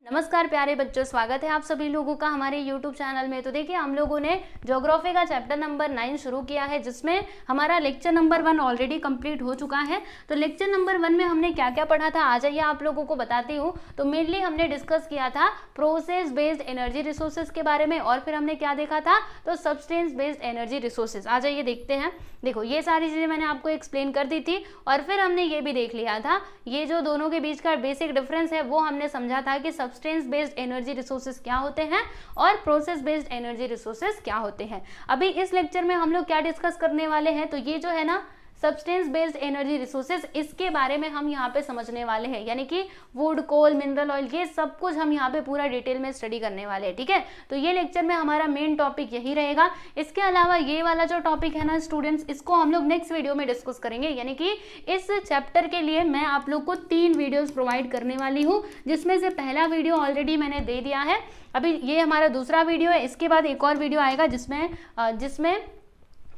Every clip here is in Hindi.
नमस्कार प्यारे बच्चों, स्वागत है आप सभी लोगों का हमारे YouTube चैनल में। तो देखिए, हम लोगों ने ज्योग्राफी का चैप्टर नंबर 9 शुरू किया है, जिसमें हमारा लेक्चर नंबर 1 ऑलरेडी कंप्लीट हो चुका है। तो लेक्चर नंबर 1 में हमने क्या क्या पढ़ा था, आ जाइए आप लोगों को बताती हूँ। तो मेनली हमने डिस्कस किया था प्रोसेस बेस्ड एनर्जी रिसोर्सेज के बारे में, और फिर हमने क्या देखा था, तो सब्सटेंस बेस्ड एनर्जी रिसोर्सेज। आ जाइए देखते हैं। देखो, ये सारी चीजें मैंने आपको एक्सप्लेन कर दी थी, और फिर हमने ये भी देख लिया था, ये जो दोनों के बीच का बेसिक डिफरेंस है वो हमने समझा था कि सब्सटेंस बेस्ड एनर्जी रिसोर्सेज क्या होते हैं और प्रोसेस बेस्ड एनर्जी रिसोर्सेज क्या होते हैं। अभी इस लेक्चर में हम लोग क्या डिस्कस करने वाले हैं, तो ये जो है ना सब्सटेंस बेस्ड एनर्जी रिसोर्सेज, इसके बारे में हम यहाँ पे समझने वाले हैं। यानी कि वुड, कोल, मिनरल ऑयल, ये सब कुछ हम यहाँ पे पूरा डिटेल में स्टडी करने वाले हैं। ठीक है, तो ये लेक्चर में हमारा मेन टॉपिक यही रहेगा। इसके अलावा ये वाला जो टॉपिक है ना स्टूडेंट्स, इसको हम लोग नेक्स्ट वीडियो में डिस्कस करेंगे। यानी कि इस चैप्टर के लिए मैं आप लोग को 3 वीडियोज प्रोवाइड करने वाली हूँ, जिसमें से पहला वीडियो ऑलरेडी मैंने दे दिया है। अभी ये हमारा दूसरा वीडियो है, इसके बाद एक और वीडियो आएगा जिसमें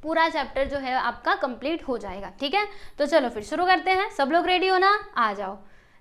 पूरा चैप्टर जो है आपका कंप्लीट हो जाएगा। ठीक है, तो चलो फिर शुरू करते हैं। सब लोग रेडी हो ना? आ जाओ,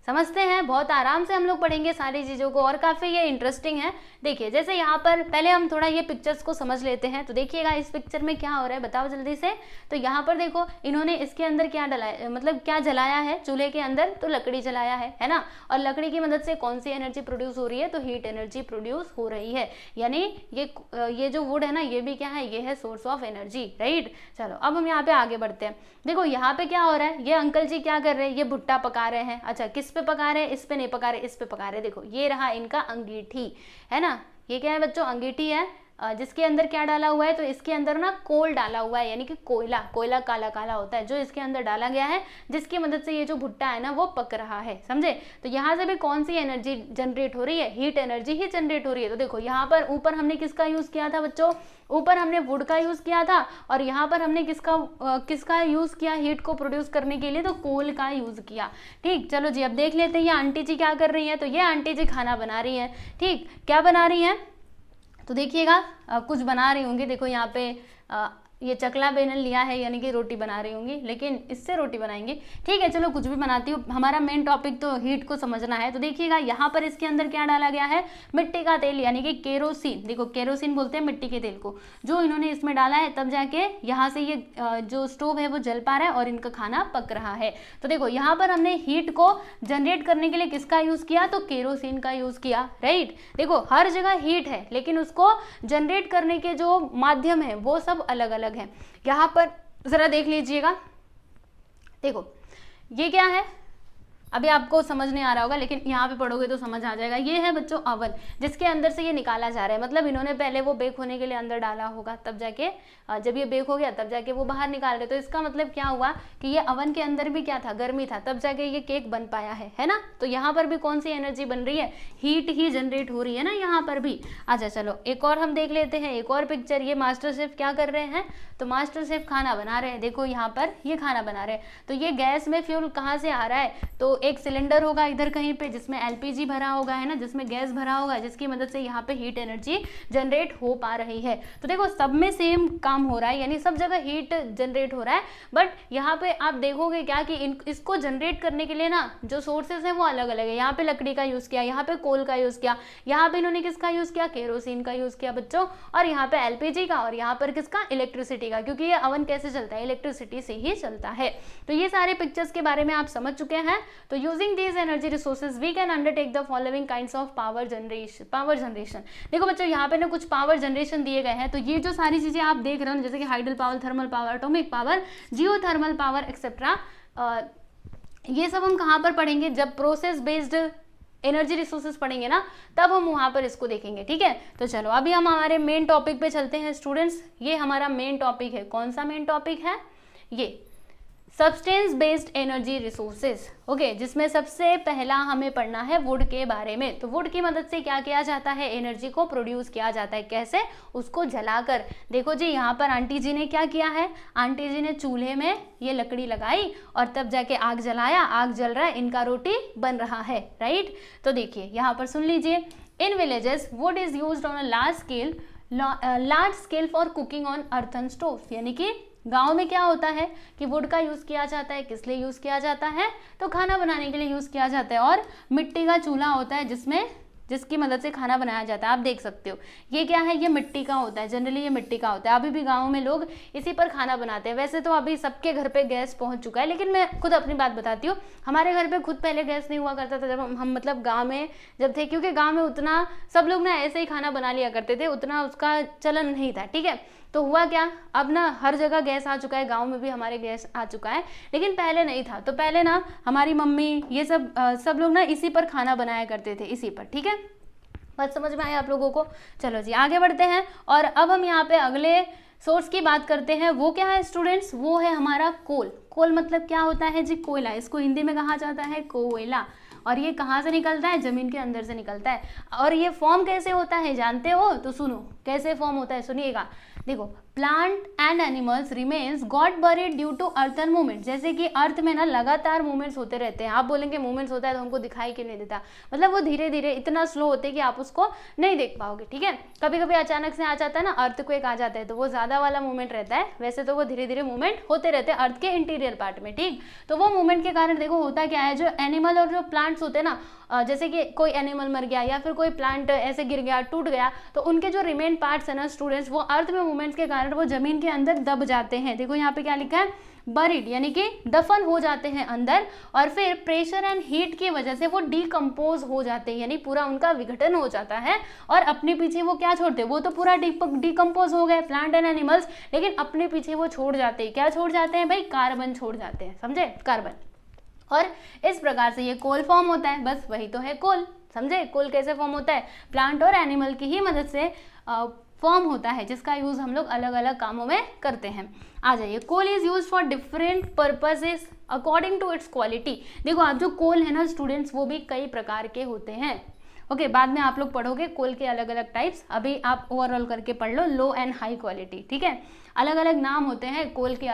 समझते हैं। बहुत आराम से हम लोग पढ़ेंगे सारी चीज़ों को, और काफ़ी ये इंटरेस्टिंग है। देखिए, जैसे यहाँ पर पहले हम थोड़ा ये पिक्चर्स को समझ लेते हैं। तो देखिएगा इस पिक्चर में क्या हो रहा है, बताओ जल्दी से। तो यहाँ पर देखो, इन्होंने इसके अंदर क्या डलाया, मतलब क्या जलाया है चूल्हे के अंदर, तो लकड़ी जलाया है ना। और लकड़ी की मदद से कौन सी एनर्जी प्रोड्यूस हो रही है, तो हीट एनर्जी प्रोड्यूस हो रही है। यानी ये जो वुड है ना, ये भी क्या है, ये है सोर्स ऑफ एनर्जी, राइट। चलो अब हम यहाँ पे आगे बढ़ते हैं। देखो यहाँ पे क्या हो रहा है, ये अंकल जी क्या कर रहे हैं, ये भुट्टा पका रहे हैं। अच्छा, किस पे पका रहे हैं? इस पे नहीं पका रहे, इस पे पका रहे। देखो ये रहा इनका अंगीठी, है ना। ये क्या है बच्चों? अंगीठी है, जिसके अंदर क्या डाला हुआ है, तो इसके अंदर ना कोल डाला हुआ है, यानी कि कोयला काला काला होता है जो इसके अंदर डाला गया है, जिसकी मदद से ये जो भुट्टा है ना वो पक रहा है, समझे। तो यहाँ से भी कौन सी एनर्जी जनरेट हो रही है? हीट एनर्जी ही जनरेट हो रही है। तो देखो यहाँ पर ऊपर हमने किसका यूज किया था बच्चों? ऊपर हमने वुड का यूज किया था, और यहाँ पर हमने किसका यूज किया हीट को प्रोड्यूस करने के लिए? तो कोल का यूज किया। ठीक, चलो जी अब देख लेते हैं ये आंटी जी क्या कर रही है। तो ये आंटी जी खाना बना रही है। ठीक, क्या बना रही है? तो देखिएगा कुछ बना रही होंगी। देखो यहाँ पे ये चकला बेलन लिया है, यानी कि रोटी बना रही होंगी, लेकिन इससे रोटी बनाएंगे। ठीक है, चलो कुछ भी बनाती हूँ, हमारा मेन टॉपिक तो हीट को समझना है। तो देखिएगा यहाँ पर इसके अंदर क्या डाला गया है, मिट्टी का तेल, यानी कि केरोसिन। देखो केरोसिन बोलते हैं मिट्टी के तेल को, जो इन्होंने इसमें डाला है, तब जाके यहाँ से ये जो स्टोव है वो जल पा रहा है और इनका खाना पक रहा है। तो देखो यहाँ पर हमने हीट को जनरेट करने के लिए किसका यूज किया, तो केरोसिन का यूज किया, राइट। देखो हर जगह हीट है, लेकिन उसको जनरेट करने के जो माध्यम है वो सब अलग अलग है। यहाँ पर जरा देख लीजिएगा, देखो ये क्या है, अभी आपको समझ नहीं आ रहा होगा, लेकिन यहाँ पे पढ़ोगे तो समझ आ जाएगा। ये है बच्चों अवन, जिसके अंदर से ये निकाला जा रहा है। मतलब इन्होंने पहले वो बेक होने के लिए अंदर डाला होगा, तब जाके जब ये बेक हो गया तब जाके वो बाहर निकाल रहे। तो इसका मतलब क्या हुआ कि ये अवन के अंदर भी क्या था, गर्मी था, तब जाके ये केक बन पाया है ना। तो यहाँ पर भी कौन सी एनर्जी बन रही है, हीट ही जनरेट हो रही है ना यहाँ पर भी। अच्छा चलो एक और हम देख लेते हैं, एक और पिक्चर। ये मास्टर शेफ क्या कर रहे हैं, तो मास्टर शेफ खाना बना रहे हैं। देखो यहाँ पर ये खाना बना रहे हैं। तो ये गैस में फ्यूल कहाँ से आ रहा है, तो एक सिलेंडर होगा इधर कहीं पे, जिसमें एलपीजी भरा होगा, है ना, जिसमें गैस भरा होगा, जिसकी मदद से यहाँ पे हीट एनर्जी जनरेट हो पा रही है। तो देखो सब में सेम काम हो रहा है, यानी सब जगह हीट जनरेट हो रहा है। बट यहाँ पे आप देखोगे क्या कि इसको जनरेट करने के लिए ना जो सोर्सेज है वो अलग अलग है। यहाँ पे लकड़ी का यूज किया, यहाँ पे कोल का यूज किया, यहाँ पे इन्होंने किसका यूज किया, केरोसिन का यूज किया बच्चों, और यहाँ पे एलपीजी का, और यहाँ पर किसका, इलेक्ट्रिसिटी का, क्योंकि ये अवन कैसे चलता है, इलेक्ट्रिसिटी से ही चलता है। तो ये सारे पिक्चर्स के बारे में आप समझ चुके हैं। तो using these energy resources we can undertake the following kinds of power generation। देखो बच्चों यहाँ पे ना कुछ पावर जनरेशन दिए गए हैं। तो ये जो सारी चीजें आप देख रहे हो, जैसे कि hydel power, thermal power, atomic power, geothermal power etcetera, ये सब हम कहाँ पर पढ़ेंगे, जब प्रोसेस बेस्ड एनर्जी रिसोर्सेज पढ़ेंगे ना, तब हम वहां पर इसको देखेंगे। ठीक है, तो चलो अभी हम हमारे मेन टॉपिक पे चलते हैं स्टूडेंट्स। ये हमारा मेन टॉपिक है, कौन सा मेन टॉपिक है, ये substance based energy resources. Okay, जिसमें सबसे पहला हमें पढ़ना है वुड के बारे में। तो वुड की मदद से क्या किया जाता है, एनर्जी को प्रोड्यूस किया जाता है। कैसे, उसको जलाकर। देखो जी यहाँ पर आंटी जी ने क्या किया है, आंटी जी ने चूल्हे में ये लकड़ी लगाई और तब जाके आग जलाया, आग जल रहा है, इनका रोटी बन रहा है, राइट। तो देखिए यहाँ पर सुन लीजिए, in villages would is used on a large scale for cooking on earthen stove. यानी कि गांव में क्या होता है कि वुड का यूज किया जाता है, किस लिए यूज किया जाता है, तो खाना बनाने के लिए यूज किया जाता है। और मिट्टी का चूल्हा होता है जिसमें जिसकी मदद से खाना बनाया जाता है, आप देख सकते हो ये क्या है, ये मिट्टी का होता है, जनरली ये मिट्टी का होता है। अभी भी गाँव में लोग इसी पर खाना बनाते हैं। वैसे तो अभी सबके घर पे गैस पहुंच चुका है, लेकिन मैं खुद अपनी बात बताती हूँ, हमारे घर पे खुद पहले गैस नहीं हुआ करता था जब हम मतलब गाँव में जब थे, क्योंकि गाँव में उतना सब लोग ना ऐसे ही खाना बना लिया करते थे, उतना उसका चलन नहीं था, ठीक है। तो हुआ क्या, अब ना हर जगह गैस आ चुका है, गांव में भी हमारे गैस आ चुका है, लेकिन पहले नहीं था। तो पहले ना हमारी मम्मी ये सब लोग ना इसी पर खाना बनाया करते थे, इसी पर, ठीक है। बात समझ में आया आप लोगों को? चलो जी आगे बढ़ते हैं। और अब हम यहाँ पे अगले सोर्स की बात करते हैं। वो क्या है स्टूडेंट्स, वो है हमारा कोल। कोल मतलब क्या होता है जी, कोयला। इसको हिंदी में कहा जाता है कोयला। और ये कहाँ से निकलता है, जमीन के अंदर से निकलता है। और ये फॉर्म कैसे होता है जानते हो? तो सुनो कैसे फॉर्म होता है, सुनिएगा। देखो, plant and animals remains got buried due to earthen movement. जैसे कि अर्थ में ना लगातार मूवमेंट्स होते रहते हैं। आप बोलेंगे मूवमेंट्स होता है तो हमको दिखाई क्यों नहीं देता, मतलब वो धीरे धीरे इतना स्लो होते हैं कि आप उसको नहीं देख पाओगे, ठीक है। कभी कभी अचानक से आ जाता है ना, अर्थक्वेक आ जाता है, तो वो ज्यादा वाला मूवमेंट रहता है। वैसे तो वो धीरे धीरे मूवमेंट होते रहते हैं अर्थ के इंटीरियर पार्ट में, ठीक। तो वो मूवमेंट के कारण देखो होता क्या है, जो एनिमल और जो प्लांट्स होते हैं ना, जैसे कि कोई एनिमल मर गया या फिर कोई प्लांट ऐसे गिर गया, टूट गया, तो उनके जो रिमेन पार्ट्स है ना स्टूडेंट्स, वो अर्थ में मूवमेंट्स के कारण वो जमीन के अंदर दब जाते हैं। देखो यहाँ पे क्या लिखा है, बरीड, यानी कि दफन हो जाते हैं अंदर। और फिर प्रेशर एंड हीट की वजह से वो डीकम्पोज हो जाते हैं, यानी पूरा उनका विघटन हो जाता है। और अपने पीछे वो क्या छोड़ते हैं, वो तो पूरा डीकम्पोज हो गए प्लांट एंड एनिमल्स, लेकिन अपने पीछे वो छोड़ जाते हैं, क्या छोड़ जाते हैं भाई, कार्बन छोड़ जाते हैं, समझे, कार्बन। और इस प्रकार से ये कोल फॉर्म होता है, बस वही तो है कोल, समझे। कोल कैसे फॉर्म होता है, प्लांट और एनिमल की ही मदद से फॉर्म होता है, जिसका यूज हम लोग अलग अलग कामों में करते हैं। आ जाइए, coal is use for different purposes according to its quality. देखो आप जो कोल है ना स्टूडेंट्स, वो भी कई प्रकार के होते हैं। ओके, बाद में आप लोग पढ़ोगे कोल के अलग अलग टाइप्स, अभी आप ओवरऑल करके पढ़ लो, लो एंड हाई क्वालिटी, ठीक है। अलग अलग नाम होते हैं कोल के,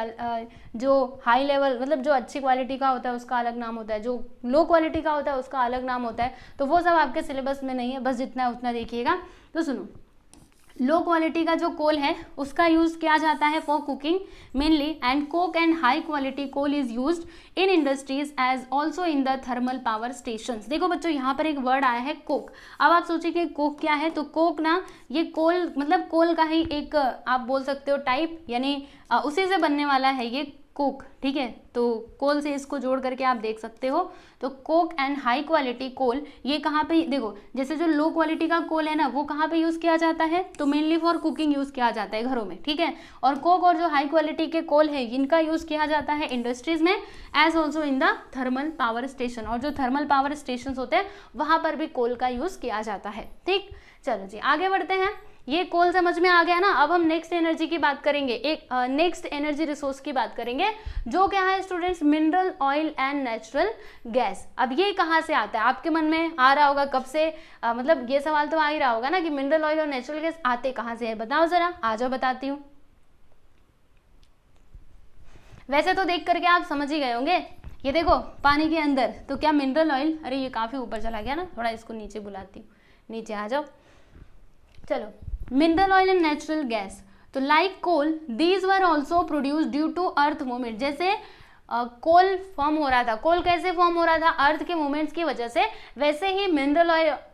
जो हाई लेवल मतलब जो अच्छी क्वालिटी का होता है उसका अलग नाम होता है, जो लो क्वालिटी का होता है उसका अलग नाम होता है। तो वो सब आपके सिलेबस में नहीं है, बस जितना है उतना देखिएगा। तो सुनो, लो क्वालिटी का जो कोल है उसका यूज किया जाता है for cooking mainly, and coke and high quality coal is used in industries as also in the thermal power stations. देखो बच्चों, यहाँ पर एक वर्ड आया है कोक। अब आप सोचिए कि कोक क्या है, तो कोक ना ये कोल मतलब कोल का ही एक आप बोल सकते हो टाइप, यानी उसी से बनने वाला है ये कोक, ठीक है। तो कोल से इसको जोड़ करके आप देख सकते हो। तो coke and high quality coal, ये कहाँ पे, देखो जैसे जो लो क्वालिटी का कोल है ना, वो कहाँ पे यूज किया जाता है, तो मेनली फॉर कुकिंग यूज किया जाता है घरों में, ठीक है। और कोक और जो हाई क्वालिटी के कोल है इनका यूज किया जाता है इंडस्ट्रीज में, as also in the thermal power station. और जो थर्मल पावर स्टेशन होते हैं वहां पर भी कोल का यूज किया जाता है, ठीक। चलो जी आगे बढ़ते हैं। ये कोल समझ में आ गया ना। अब हम नेक्स्ट एनर्जी की बात करेंगे, एक नेक्स्ट एनर्जी रिसोर्स की बात करेंगे, जो क्या है students, mineral oil and natural gas. अब ये कहाँ से आता है, आपके मन में आ रहा होगा कब से, मतलब ये सवाल तो आ ही रहा होगा ना कि मिनरल ऑयल और नेचुरल गैस आते कहाँ से है, बताओ जरा, आ जाओ बताती हूँ। वैसे तो देख करके आप समझ ही गए होंगे। ये देखो पानी के अंदर, तो क्या मिनरल ऑयल, अरे ये काफी ऊपर चला गया ना, थोड़ा इसको नीचे बुलाती हूँ, नीचे आ जाओ। चलो, mineral oil and natural gas, तो like coal these are also produced due to earth movement. जैसे कोल फॉर्म हो रहा था, कोल कैसे फॉर्म हो रहा था, अर्थ के मूवमेंट्स की वजह से, वैसे ही मिनरल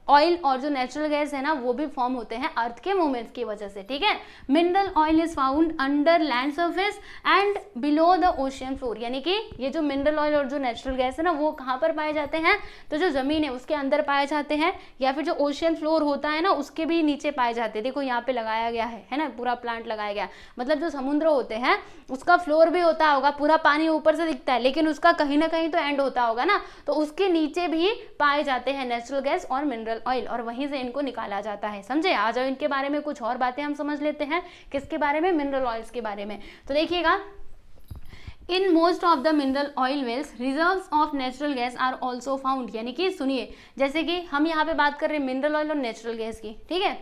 ऑयल और जो नेचुरल गैस है ना वो भी फॉर्म होते हैं अर्थ के मूवमेंट्स की वजह से, ठीक है। Mineral oil is found under land surface and below the ocean floor, यानी कि ये जो मिनरल ऑयल और जो नेचुरल गैस है ना वो कहाँ पर पाए जाते हैं, तो जो जमीन है उसके अंदर पाए जाते हैं, या फिर जो ओशियन फ्लोर होता है ना उसके भी नीचे पाए जाते हैं। देखो यहाँ पे लगाया गया है ना, पूरा प्लांट लगाया गया, मतलब जो समुद्र होते हैं उसका फ्लोर भी होता होगा, पूरा पानी ऊपर से दिखता है, लेकिन उसका कहीं ना कहीं तो एंड होता होगा ना, तो उसके नीचे भी पाए जाते हैं नेचुरल गैस और मिनरल ऑयल, और वहीं से इनको निकाला जाता है, समझे। आ जाओ इनके बारे में कुछ और बातें हम समझ लेते हैं, किसके बारे में, मिनरल ऑयल्स के बारे में। तो देखिएगा, in most of the mineral oil wells reserves of natural gas are also found, यानी कि सुनिए, जैसे कि हम यहाँ पे बात कर रहे हैं मिनरल ऑयल और नेचुरल गैस की, ठीक है।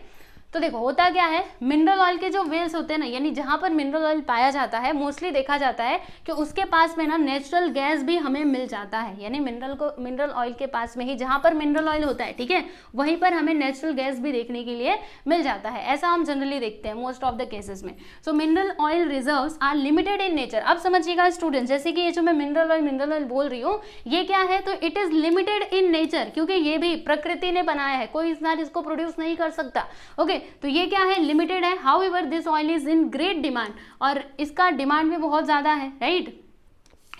तो देखो होता क्या है, मिनरल ऑयल के जो वेल्स होते हैं ना, यानी जहां पर मिनरल ऑयल पाया जाता है, मोस्टली देखा जाता है कि उसके पास में ना नेचुरल गैस भी हमें मिल जाता है। यानी मिनरल ऑयल के पास में ही, जहां पर मिनरल ऑयल होता है, ठीक है, वहीं पर हमें नेचुरल गैस भी देखने के लिए मिल जाता है। ऐसा हम जनरली देखते हैं मोस्ट ऑफ द केसेस में। So mineral oil reserves are limited in nature. अब समझिएगा स्टूडेंट, जैसे कि ये जो मैं मिनरल ऑयल बोल रही हूँ, ये क्या है, तो it is limited in nature, क्योंकि ये भी प्रकृति ने बनाया है, कोई इंसान इसको प्रोड्यूस नहीं कर सकता। ओके, तो ये क्या है, लिमिटेड है। However this oil is in great demand, और इसका डिमांड भी बहुत ज्यादा है, right.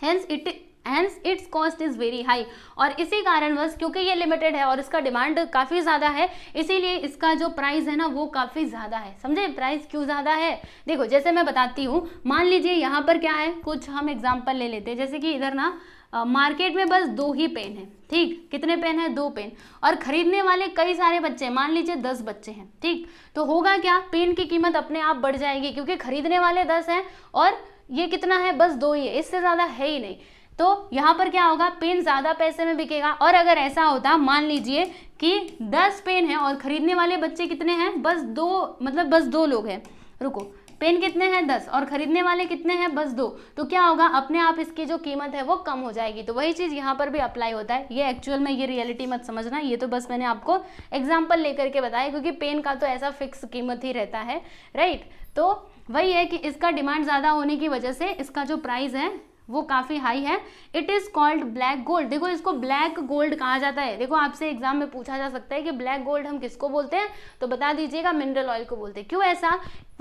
Hence it's cost is very high, और इसी कारणवश, क्योंकि ये लिमिटेड है और इसका डिमांड काफी ज्यादा है, इसीलिए इसका जो प्राइस है ना वो काफी ज्यादा है। समझे प्राइस क्यों ज्यादा है? देखो जैसे मैं बताती हूँ, मान लीजिए यहाँ पर क्या है, कुछ हम एग्जाम्पल ले लेते हैं। जैसे कि इधर ना मार्केट में बस 2 ही पेन है, ठीक, कितने पेन है, 2 पेन, और खरीदने वाले कई सारे बच्चे, मान लीजिए 10 बच्चे हैं, ठीक, तो होगा क्या, पेन की कीमत अपने आप बढ़ जाएगी, क्योंकि खरीदने वाले 10 हैं और ये कितना है, बस 2 ही है, इससे ज्यादा है ही नहीं। तो यहाँ पर क्या होगा, पेन ज्यादा पैसे में बिकेगा। और अगर ऐसा होता, मान लीजिए कि 10 पेन है और खरीदने वाले बच्चे कितने हैं, बस 2, मतलब बस 2 लोग हैं, रुको, पेन कितने हैं, 10, और खरीदने वाले कितने हैं, बस 2, तो क्या होगा, अपने आप इसकी जो कीमत है वो कम हो जाएगी। तो वही चीज यहाँ पर भी अप्लाई होता है। ये एक्चुअल में ये रियलिटी मत समझना, ये तो बस मैंने आपको एग्जाम्पल लेकर के बताया, क्योंकि पेन का तो ऐसा फिक्स कीमत ही रहता है, राइट। तो वही है कि इसका डिमांड ज्यादा होने की वजह से इसका जो प्राइस है वो काफी हाई है। It is called black gold. देखो इसको ब्लैक गोल्ड कहा जाता है। देखो आपसे एग्जाम में पूछा जा सकता है कि ब्लैक गोल्ड हम किसको बोलते हैं, तो बता दीजिएगा मिनरल ऑयल को बोलते हैं। क्यों ऐसा,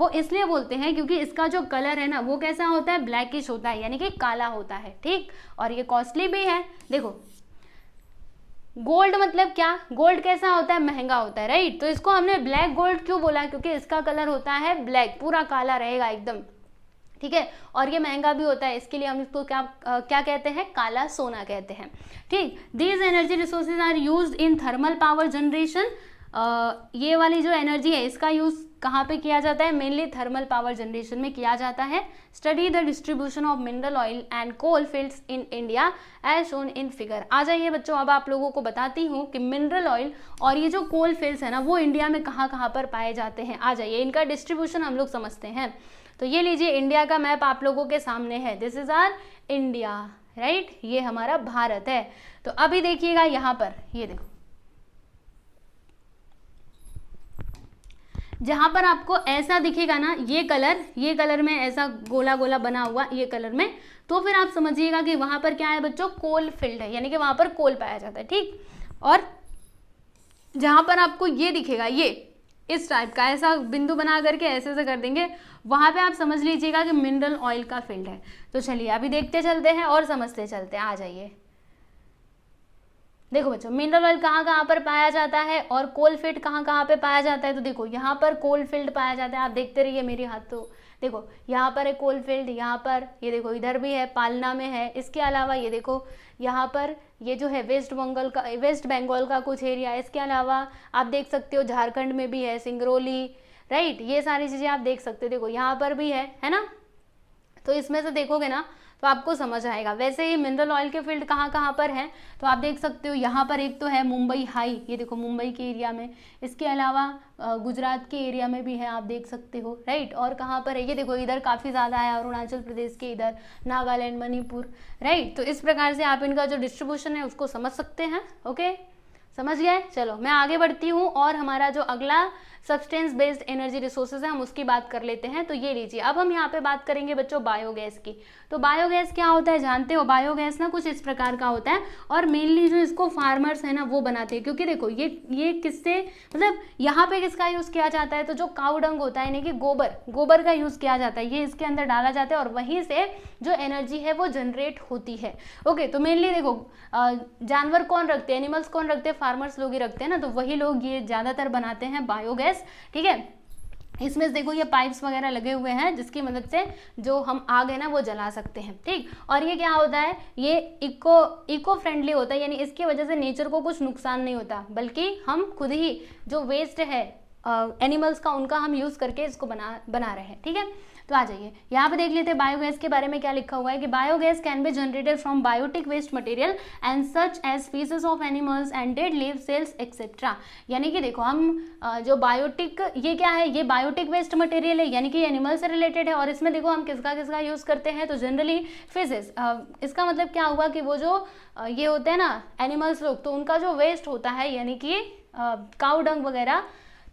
वो इसलिए बोलते हैं क्योंकि इसका जो कलर है ना वो कैसा होता है, ब्लैकिश होता है, यानी कि काला होता है, ठीक, और ये कॉस्टली भी है। देखो गोल्ड मतलब क्या, गोल्ड कैसा होता है, महंगा होता है, राइट। तो इसको हमने ब्लैक गोल्ड क्यों बोला, क्योंकि इसका कलर होता है ब्लैक, पूरा काला रहेगा एकदम, ठीक है, और ये महंगा भी होता है, इसके लिए हम इसको क्या कहते हैं, काला सोना कहते हैं, ठीक। These energy resources are used in thermal power generation. ये वाली जो एनर्जी है इसका यूज कहाँ पे किया जाता है, मेनली थर्मल पावर जनरेशन में किया जाता है। Study the distribution of mineral oil and coal fields in India as shown in figure. आ जाइए बच्चों, अब आप लोगों को बताती हूँ कि मिनरल ऑयल और ये जो कोल फील्ड्स है ना वो इंडिया में कहाँ कहाँ पर पाए जाते हैं। आ जाइए, इनका डिस्ट्रीब्यूशन हम लोग समझते हैं। तो ये लीजिए, इंडिया का मैप आप लोगों के सामने है, this is R India, right, ये हमारा भारत है। तो अभी देखिएगा यहाँ पर, ये देखो जहां पर आपको ऐसा दिखेगा ना, ये कलर में ऐसा गोला गोला बना हुआ, ये कलर में, तो फिर आप समझिएगा कि वहां पर क्या है बच्चों, कोल फील्ड है, यानी कि वहां पर कोल पाया जाता है, ठीक। और जहां पर आपको ये दिखेगा, ये इस टाइप का ऐसा बिंदु बना करके ऐसे ऐसे कर देंगे, वहां पे आप समझ लीजिएगा कि मिनरल ऑयल का फील्ड है। तो चलिए अभी देखते चलते हैं और समझते चलते हैं। आ जाइए, देखो बच्चों मिनरल ऑयल कहाँ कहाँ पर पाया जाता है और कोल फील्ड कहाँ कहाँ पे पाया जाता है। तो देखो यहाँ पर कोल फील्ड पाया जाता है, आप देखते रहिए मेरे हाथ, तो देखो यहाँ पर है कोल फील्ड, यहाँ पर ये देखो इधर भी है, पालना में है। इसके अलावा ये देखो यहाँ पर ये जो है वेस्ट बंगाल का कुछ एरिया है। इसके अलावा आप देख सकते हो झारखंड में भी है, सिंगरौली, राइट, ये सारी चीजें आप देख सकते हो। देखो यहाँ पर भी है ना। तो इसमें से देखोगे ना तो आपको समझ आएगा। वैसे ही मिनरल ऑयल के फील्ड कहाँ कहाँ पर है तो आप देख सकते हो, यहाँ पर एक तो है मुंबई हाई, ये देखो मुंबई के एरिया में। इसके अलावा गुजरात के एरिया में भी है, आप देख सकते हो, राइट। और कहाँ पर है, ये देखो इधर काफ़ी ज़्यादा है, अरुणाचल प्रदेश के इधर, नागालैंड, मणिपुर, राइट। तो इस प्रकार से आप इनका जो डिस्ट्रीब्यूशन है उसको समझ सकते हैं। ओके, समझ गए। चलो मैं आगे बढ़ती हूँ और हमारा जो अगला सब्सटेंस बेस्ड एनर्जी रिसोर्सेज है हम उसकी बात कर लेते हैं। तो ये लीजिए, अब हम यहाँ पे बात करेंगे बच्चों बायोगैस की। तो बायोगैस क्या होता है जानते हो, बायोगैस ना कुछ इस प्रकार का होता है और मेनली जो इसको फार्मर्स है ना वो बनाते हैं। क्योंकि देखो ये किससे, मतलब यहाँ पे किसका यूज किया जाता है, तो जो काऊ डंग होता है यानी कि गोबर का यूज किया जाता है, ये इसके अंदर डाला जाता है और वहीं से जो एनर्जी है वो जनरेट होती है। ओके, तो मेनली देखो जानवर कौन रखते हैं, एनिमल्स कौन रखते हैं, फार्मर्स लोग ही रखते हैं ना, तो वही लोग ये ज्यादातर बनाते हैं बायोगैस, ठीक है। इसमें देखो ये पाइप्स वगैरह लगे हुए हैं जिसकी मदद से जो हम आग है ना वो जला सकते हैं, ठीक। और ये क्या होता है, ये इको फ्रेंडली होता है, यानी इसकी वजह से नेचर को कुछ नुकसान नहीं होता, बल्कि हम खुद ही जो वेस्ट है एनिमल्स का उनका हम यूज करके इसको बना रहे हैं, ठीक है। तो आ जाइए यहाँ पे देख लेते हैं बायोगैस के बारे में क्या लिखा हुआ है कि biogas can be generated from biotic waste material and such as pieces of animals and dead leave cells etcetera. यानी कि देखो हम जो बायोटिक, ये क्या है, ये बायोटिक वेस्ट मटेरियल है, यानी कि एनिमल से रिलेटेड है। और इसमें देखो हम किसका किसका यूज करते हैं, तो जनरली फिशेस। इसका मतलब क्या हुआ कि वो जो ये होते हैं ना एनिमल्स लोग, तो उनका जो वेस्ट होता है यानी कि काऊ डंग वगैरह,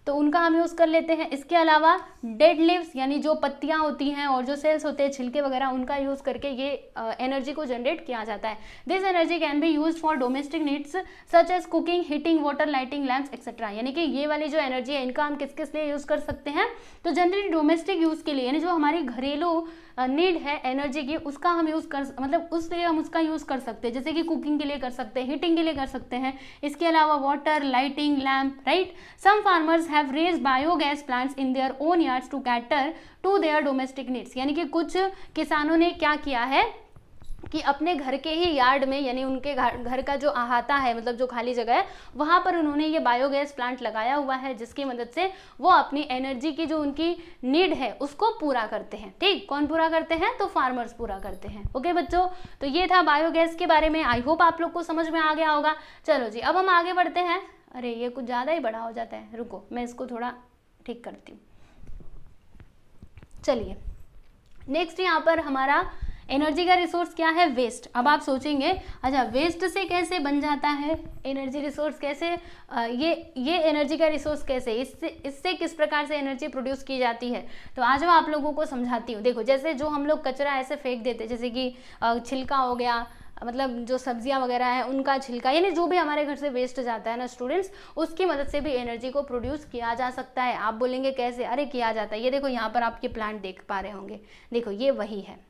तो उनका हम यूज़ कर लेते हैं। इसके अलावा डेड लीव्स यानी जो पत्तियां होती हैं और जो सेल्स होते हैं छिलके वगैरह, उनका यूज़ करके ये एनर्जी को जनरेट किया जाता है। This energy can be used for domestic needs such as cooking, heating water, lighting lamps etcetera. यानी कि ये वाली जो एनर्जी है इनका हम किस किस लिए यूज़ कर सकते हैं, तो जनरली डोमेस्टिक यूज़ के लिए, यानी जो हमारी घरेलू नीड है एनर्जी की, उसका हम यूज़ कर, मतलब उसलिए हम उसका यूज़ कर सकते हैं। जैसे कि कुकिंग के लिए कर सकते हैं, हीटिंग के लिए कर सकते हैं, इसके अलावा water, lighting, lamp, right. Some farmers have raised biogas plants in their own yards to cater to their domestic needs. यानी कि कुछ किसानों ने क्या किया है कि अपने घर के ही यार्ड में, यानी उनके घर का जो अहाता है, मतलब जो खाली जगह है, वहाँ पर उन्होंने ये बायोगैस प्लांट लगाया हुआ है, जिसकी मदद से वो अपनी एनर्जी की जो उनकी नीड है उसको पूरा करते हैं। ठीक, कौन पूरा करते हैं, तो फार्मर्स पूरा करते हैं। ओके बच्चों, तो ये था बायोगैस के बारे में। आई होप आप लोग को समझ में आ गया होगा। चलो जी, अब हम आगे बढ़ते हैं। अरे ये कुछ ज़्यादा ही बड़ा हो जाता है, रुको मैं इसको थोड़ा ठीक करती हूँ। चलिए नेक्स्ट यहाँ पर हमारा एनर्जी का रिसोर्स क्या है, वेस्ट। अब आप सोचेंगे अच्छा वेस्ट से कैसे बन जाता है एनर्जी रिसोर्स, कैसे ये एनर्जी का रिसोर्स कैसे, इससे किस प्रकार से एनर्जी प्रोड्यूस की जाती है। तो आज मैं आप लोगों को समझाती हूँ। देखो जैसे जो हम लोग कचरा ऐसे फेंक देते, जैसे कि छिलका हो गया, मतलब जो सब्जियां वगैरह है उनका छिलका, यानी जो भी हमारे घर से वेस्ट जाता है ना स्टूडेंट्स, उसकी मदद से भी एनर्जी को प्रोड्यूस किया जा सकता है। आप बोलेंगे कैसे, अरे किया जाता है। ये देखो यहाँ पर आपके प्लांट देख पा रहे होंगे, देखो ये वही है।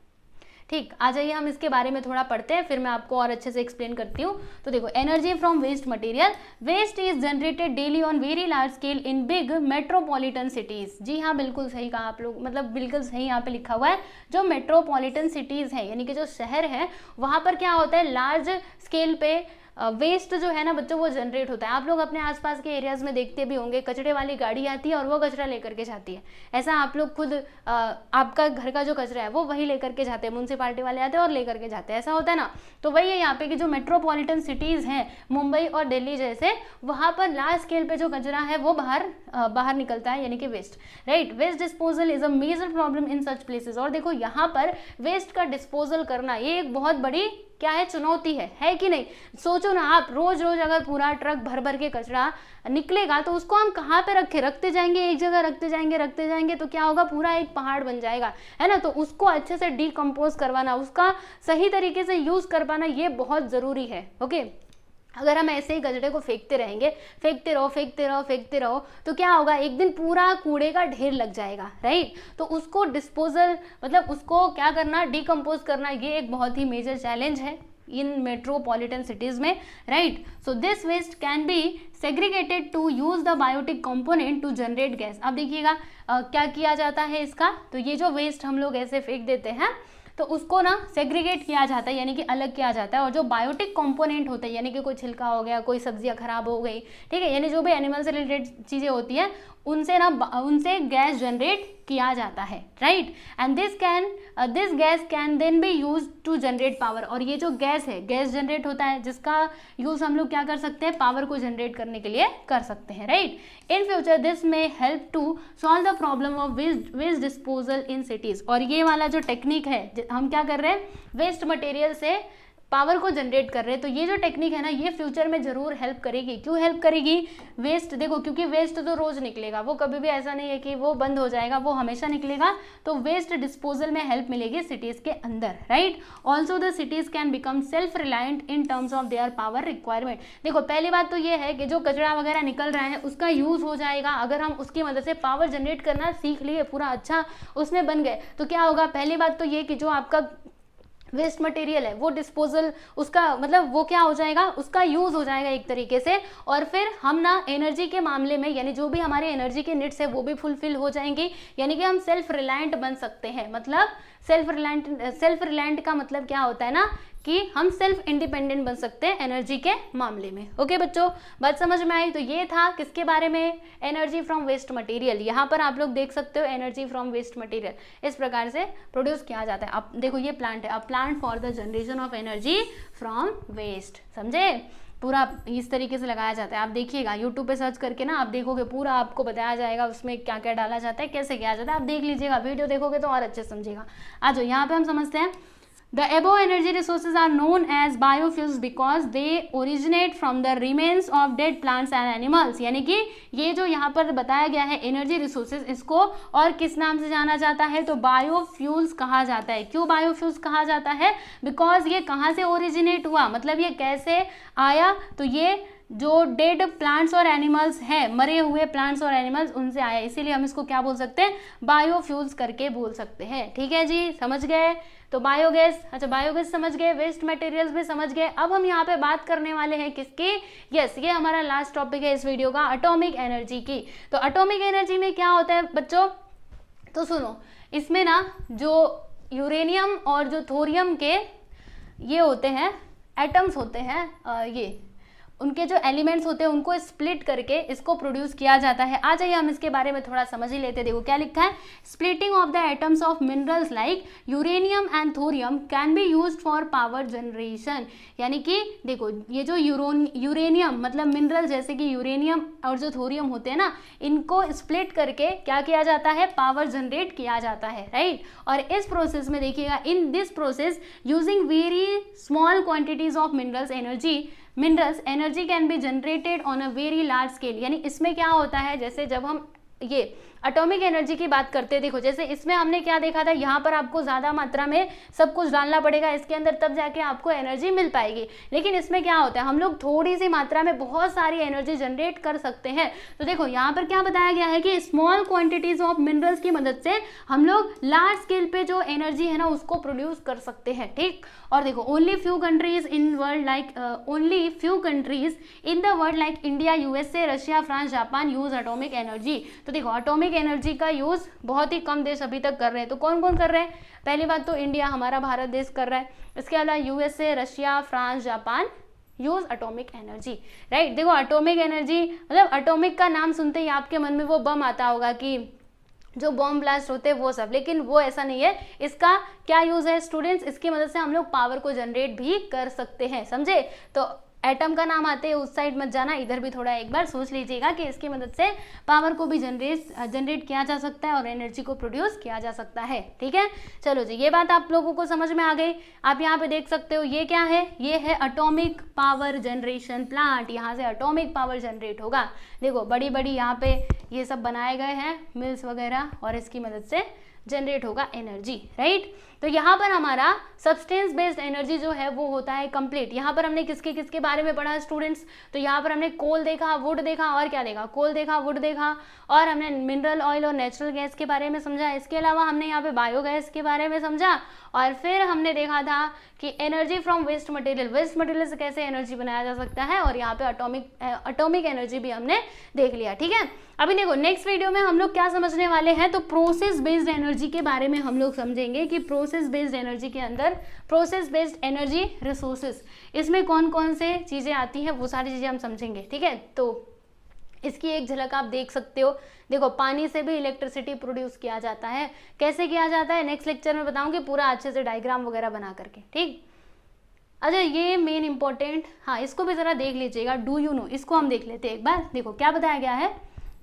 ठीक, आ जाइए हम इसके बारे में थोड़ा पढ़ते हैं, फिर मैं आपको और अच्छे से एक्सप्लेन करती हूँ। तो देखो energy from waste material, waste is generated daily on very large scale in big metropolitan cities. जी हाँ, बिल्कुल सही कहा आप लोग, मतलब बिल्कुल सही यहाँ पे लिखा हुआ है। जो मेट्रोपॉलिटन सिटीज है, यानी कि जो शहर है, वहाँ पर क्या होता है, लार्ज स्केल पे वेस्ट जो है ना बच्चों वो जनरेट होता है। आप लोग अपने आसपास के एरियाज में देखते भी होंगे, कचरे वाली गाड़ी आती है और वो कचरा लेकर के जाती है। ऐसा आप लोग खुद आपका घर का जो कचरा है वो वही लेकर के जाते हैं, म्यूनसिपालिटी वाले आते हैं और लेकर के जाते हैं, ऐसा होता है ना। तो वही है यहाँ पे कि जो मेट्रोपॉलिटन सिटीज़ हैं, मुंबई और दिल्ली जैसे, वहाँ पर लार्ज स्केल पे जो कचरा है वो बाहर निकलता है, यानी कि waste, right. Waste disposal is a major problem in such places. और देखो यहाँ पर वेस्ट का डिस्पोजल करना ये एक बहुत बड़ी क्या है, चुनौती है कि नहीं। सोचो ना आप, रोज रोज अगर पूरा ट्रक भर भर के कचरा निकलेगा तो उसको हम कहाँ पे रखते जाएंगे, एक जगह रखते जाएंगे तो क्या होगा, पूरा एक पहाड़ बन जाएगा, है ना। तो उसको अच्छे से डिकम्पोज करवाना, उसका सही तरीके से यूज कर पाना, ये बहुत जरूरी है। ओके, अगर हम ऐसे ही कचरे को फेंकते रहेंगे, फेंकते रहो, तो क्या होगा, एक दिन पूरा कूड़े का ढेर लग जाएगा, राइट। तो उसको डिस्पोजल, मतलब उसको क्या करना, डिकम्पोज करना, ये एक बहुत ही मेजर चैलेंज है इन मेट्रोपॉलिटन सिटीज में, right. So this waste can be segregated to use the biotic component to generate gas. अब देखिएगा क्या किया जाता है इसका, तो ये जो वेस्ट हम लोग ऐसे फेंक देते हैं तो उसको ना सेग्रीगेट किया जाता है, यानी कि अलग किया जाता है। और जो बायोटिक कंपोनेंट होते हैं, यानी कि कोई छिलका हो गया, कोई सब्जियां खराब हो गई, ठीक है, यानी जो भी एनिमल से रिलेटेड चीज़ें होती हैं, उनसे गैस जनरेट किया जाता है, right. And this gas can then be use to generate power. और ये जो गैस है, गैस जनरेट होता है, जिसका यूज हम लोग क्या कर सकते हैं, पावर को जनरेट करने के लिए कर सकते हैं, right. In future this may help to solve the problem of waste disposal in cities. और ये वाला जो टेक्निक है, हम क्या कर रहे हैं, वेस्ट मटेरियल से पावर को जनरेट कर रहे हैं, तो ये जो टेक्निक है ना, ये फ्यूचर में जरूर हेल्प करेगी। क्यों हेल्प करेगी, वेस्ट देखो, क्योंकि वेस्ट तो रोज निकलेगा, वो कभी भी ऐसा नहीं है कि वो बंद हो जाएगा, वो हमेशा निकलेगा। तो वेस्ट डिस्पोजल में हेल्प मिलेगी सिटीज के अंदर, right. Also the cities can become self reliant in terms of their power requirement. देखो पहली बात तो ये है कि जो कचरा वगैरह निकल रहा है उसका यूज हो जाएगा। अगर हम उसकी मदद से पावर जनरेट करना सीख लिए, पूरा अच्छा उसमें बन गए, तो क्या होगा, पहली बात तो ये कि जो आपका वेस्ट मटेरियल है वो डिस्पोजल, उसका मतलब वो क्या हो जाएगा, उसका यूज हो जाएगा एक तरीके से। और फिर हम ना एनर्जी के मामले में, यानी जो भी हमारे एनर्जी के नीड्स है वो भी फुलफिल हो जाएंगी, यानी कि हम सेल्फ रिलायंट बन सकते हैं। मतलब सेल्फ रिलायंट का मतलब क्या होता है ना, कि हम सेल्फ इंडिपेंडेंट बन सकते हैं एनर्जी के मामले में। ओके बच्चों, बात समझ में आई? तो ये था किसके बारे में, एनर्जी फ्रॉम वेस्ट मटेरियल। यहाँ पर आप लोग देख सकते हो एनर्जी फ्रॉम वेस्ट मटेरियल इस प्रकार से प्रोड्यूस किया जाता है। अब देखो ये प्लांट है, a plant for the generation of energy from waste, समझे? पूरा इस तरीके से लगाया जाता है। आप देखिएगा यूट्यूब पे सर्च करके ना, आप देखोगे पूरा आपको बताया जाएगा उसमें क्या क्या डाला जाता है, कैसे किया जाता है। आप देख लीजिएगा, वीडियो देखोगे तो और अच्छे समझेगा। आ जाओ यहाँ पे हम समझते हैं। The above energy resources are known as biofuels because they originate from the remains of dead plants and animals। यानी कि ये जो यहाँ पर बताया गया है एनर्जी रिसोर्सेज, इसको और किस नाम से जाना जाता है, तो बायोफ्यूल्स कहा जाता है। क्यों बायोफ्यूल्स कहा जाता है? बिकॉज ये कहाँ से ओरिजिनेट हुआ, मतलब ये कैसे आया, तो ये जो डेड प्लांट्स और एनिमल्स हैं, मरे हुए प्लांट्स और एनिमल्स, उनसे आया, इसीलिए हम इसको क्या बोल सकते हैं, बायोफ्यूल्स करके बोल सकते हैं। ठीक है जी, समझ गए? तो बायोगैस, अच्छा बायोगैस समझ गए, वेस्ट मटेरियल्स भी समझ गए। अब हम यहाँ पे बात करने वाले हैं किसकी, यस ये हमारा लास्ट टॉपिक है इस वीडियो का, एटॉमिक एनर्जी की। तो एटॉमिक एनर्जी में क्या होता है बच्चों, तो सुनो, इसमें ना जो यूरेनियम और जो थोरियम के ये होते हैं, एटम्स होते हैं, ये उनके जो एलिमेंट्स होते हैं उनको स्प्लिट करके इसको प्रोड्यूस किया जाता है। आ जाइए हम इसके बारे में थोड़ा समझ ही लेते हैं। देखो क्या लिखा है, splitting of the atoms of minerals like uranium and thorium can be used for power generation. यानी कि देखो ये जो यूरेनियम मतलब मिनरल जैसे कि यूरेनियम और जो थोरियम होते हैं ना, इनको स्प्लिट करके क्या किया जाता है, पावर जनरेट किया जाता है, राइट। और इस प्रोसेस में देखिएगा, in this process using very small quantities of minerals energy can be generated on a very large scale. यानी इसमें क्या होता है, जैसे जब हम ये एटॉमिक एनर्जी की बात करते हैं, देखो जैसे इसमें हमने क्या देखा था, यहाँ पर आपको ज़्यादा मात्रा में सब कुछ डालना पड़ेगा इसके अंदर, तब जाके आपको एनर्जी मिल पाएगी। लेकिन इसमें क्या होता है, हम लोग थोड़ी सी मात्रा में बहुत सारी एनर्जी जनरेट कर सकते हैं। तो देखो यहाँ पर क्या बताया गया है कि स्मॉल क्वांटिटीज ऑफ मिनरल्स की मदद से हम लोग लार्ज स्केल पे जो एनर्जी है ना उसको प्रोड्यूस कर सकते हैं, ठीक। और देखो only few countries in the world like India, USA, Russia, France, Japan use atomic energy. तो देखो एटॉमिक एनर्जी का यूज बहुत ही कम देश अभी तक कर रहे हैं। तो कौन कौन कर रहे हैं, पहली बात तो इंडिया, हमारा भारत देश कर रहा है। इसके अलावा USA, Russia, France, Japan use atomic energy, right. देखो एटॉमिक एनर्जी मतलब एटॉमिक का नाम सुनते ही आपके मन में वो बम आता होगा कि जो बॉम्ब ब्लास्ट होते हैं वो सब, लेकिन वो ऐसा नहीं है। इसका क्या यूज है स्टूडेंट्स, इसकी मदद से हम लोग पावर को जनरेट भी कर सकते हैं, समझे। तो एटम का नाम आते हैं उस साइड मत जाना, इधर भी थोड़ा एक बार सोच लीजिएगा कि इसकी मदद से पावर को भी जनरेट किया जा सकता है और एनर्जी को प्रोड्यूस किया जा सकता है, ठीक है। चलो जी, ये बात आप लोगों को समझ में आ गई। आप यहाँ पे देख सकते हो ये क्या है, ये है एटॉमिक पावर जनरेशन प्लांट। यहाँ से एटॉमिक पावर जनरेट होगा। देखो बड़ी बड़ी यहाँ पे ये सब बनाए गए हैं मिल्स वगैरह, और इसकी मदद से जनरेट होगा एनर्जी, राइट। तो यहाँ पर हमारा सब्सटेंस बेस्ड एनर्जी जो है वो होता है कंप्लीट। यहाँ पर हमने किसके किसके बारे में पढ़ा स्टूडेंट्स, तो यहाँ पर हमने कोल देखा, वुड देखा, और क्या देखा, कोल देखा, वुड देखा, और हमने मिनरल ऑयल और नेचुरल गैस के बारे में समझा। इसके अलावा हमने यहाँ पे बायोगैस के बारे में समझा, और फिर हमने देखा था कि एनर्जी फ्रॉम वेस्ट मटेरियल से कैसे एनर्जी बनाया जा सकता है, और यहाँ पे एटॉमिक एनर्जी भी हमने देख लिया, ठीक है। अभी देखो नेक्स्ट वीडियो में हम लोग क्या समझने वाले हैं, तो प्रोसेस बेस्ड एनर्जी के बारे में हम लोग समझेंगे कि प्रोसेस बेस्ड एनर्जी के अंदर प्रोसेस बेस्ड एनर्जी रिसोर्सेज, इसमें कौन कौन से चीज़ें आती हैं वो सारी चीज़ें हम समझेंगे, ठीक है। तो इसकी एक झलक आप देख सकते हो। देखो पानी से भी इलेक्ट्रिसिटी प्रोड्यूस किया जाता है, कैसे किया जाता है नेक्स्ट लेक्चर में बताऊंगी पूरा अच्छे से डायग्राम वगैरह बना करके, ठीक। अच्छा ये मेन इंपॉर्टेंट, हाँ इसको भी ज़रा देख लीजिएगा, डू यू नो, इसको हम देख लेते हैं एक बार। देखो क्या बताया गया है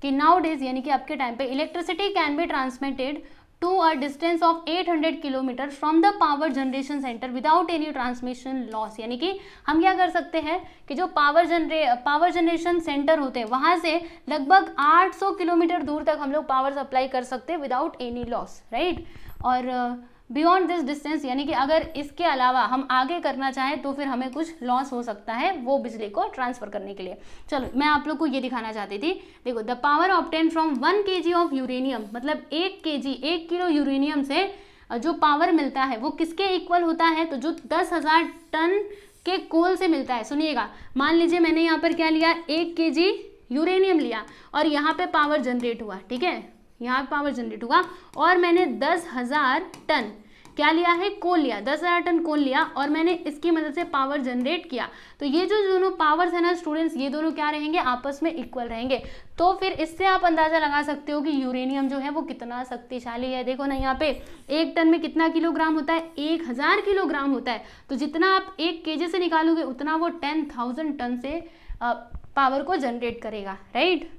कि नाउ डेज यानी कि आपके टाइम पे electricity can be transmitted to a distance of 800 kilometre from the power generation centre without any transmission loss. यानी कि हम क्या कर सकते हैं कि जो पावर जनरेशन सेंटर होते हैं वहां से लगभग 800 किलोमीटर दूर तक हम लोग पावर सप्लाई कर सकते हैं विदाउट एनी लॉस, राइट। और बियॉन्ड दिस डिस्टेंस यानी कि अगर इसके अलावा हम आगे करना चाहें तो फिर हमें कुछ लॉस हो सकता है वो बिजली को ट्रांसफर करने के लिए। चलो मैं आप लोग को ये दिखाना चाहती थी। देखो the power obtain from 1 kg of uranium, मतलब 1 किलो यूरेनियम से जो पावर मिलता है वो किसके इक्वल होता है, तो जो 10,000 टन के कोल से मिलता है। सुनिएगा, मान लीजिए मैंने यहाँ पर क्या लिया, 1 kg यूरेनियम लिया और यहाँ पे पावर जनरेट हुआ, ठीक है, यहाँ पावर जनरेट हुआ और मैंने 10,000 टन क्या लिया है, कोल लिया, 10,000 टन कोल लिया और मैंने इसकी मदद से पावर जनरेट किया, तो ये जो दोनों पावर्स है ना स्टूडेंट्स, ये दोनों क्या रहेंगे, आपस में इक्वल रहेंगे। तो फिर इससे आप अंदाजा लगा सकते हो कि यूरेनियम जो है वो कितना शक्तिशाली है। देखो ना यहाँ पे 1 टन में कितना किलोग्राम होता है, 1000 किलोग्राम होता है। तो जितना आप 1 kg से निकालोगे उतना वो 10,000 टन से पावर को जनरेट करेगा, राइट।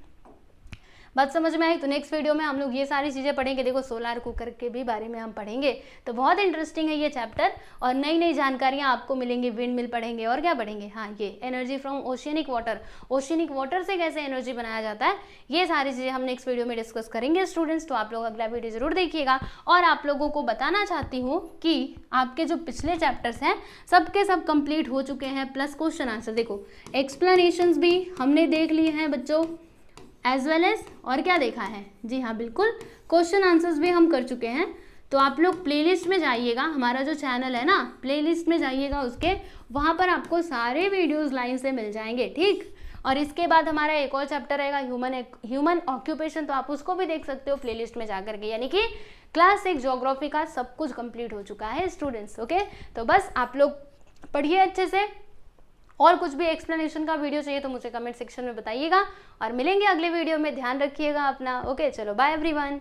बात समझ में आई। तो नेक्स्ट वीडियो में हम लोग ये सारी चीज़ें पढ़ेंगे। देखो सोलार कुकर के भी बारे में हम पढ़ेंगे, तो बहुत इंटरेस्टिंग है ये चैप्टर और नई नई जानकारियाँ आपको मिलेंगी। विंड मिल पढ़ेंगे और क्या पढ़ेंगे, हाँ ये energy from oceanic water, oceanic water से कैसे एनर्जी बनाया जाता है, ये सारी चीज़ें हम नेक्स्ट वीडियो में डिस्कस करेंगे स्टूडेंट्स। तो आप लोग अगला वीडियो जरूर देखिएगा। और आप लोगों को बताना चाहती हूँ कि आपके जो पिछले चैप्टर्स हैं सबके सब कंप्लीट हो चुके हैं, प्लस क्वेश्चन आंसर। देखो एक्सप्लेनेशंस भी हमने देख लिए हैं बच्चों, एज वेल एज और क्या देखा है, जी हाँ बिल्कुल, क्वेश्चन आंसर्स भी हम कर चुके हैं। तो आप लोग प्लेलिस्ट में जाइएगा, हमारा जो चैनल है ना प्लेलिस्ट में जाइएगा उसके, वहाँ पर आपको सारे वीडियोस लाइन से मिल जाएंगे, ठीक। और इसके बाद हमारा एक और चैप्टर रहेगा ह्यूमन ऑक्यूपेशन, तो आप उसको भी देख सकते हो प्लेलिस्ट में जाकर के। यानी कि क्लास 1 ज्योग्राफी का सब कुछ कंप्लीट हो चुका है स्टूडेंट्स, ओके। तो बस आप लोग पढ़िए अच्छे से, और कुछ भी एक्सप्लेनेशन का वीडियो चाहिए तो मुझे कमेंट सेक्शन में बताइएगा और मिलेंगे अगले वीडियो में। ध्यान रखिएगा अपना, ओके। चलो बाय एवरीवन।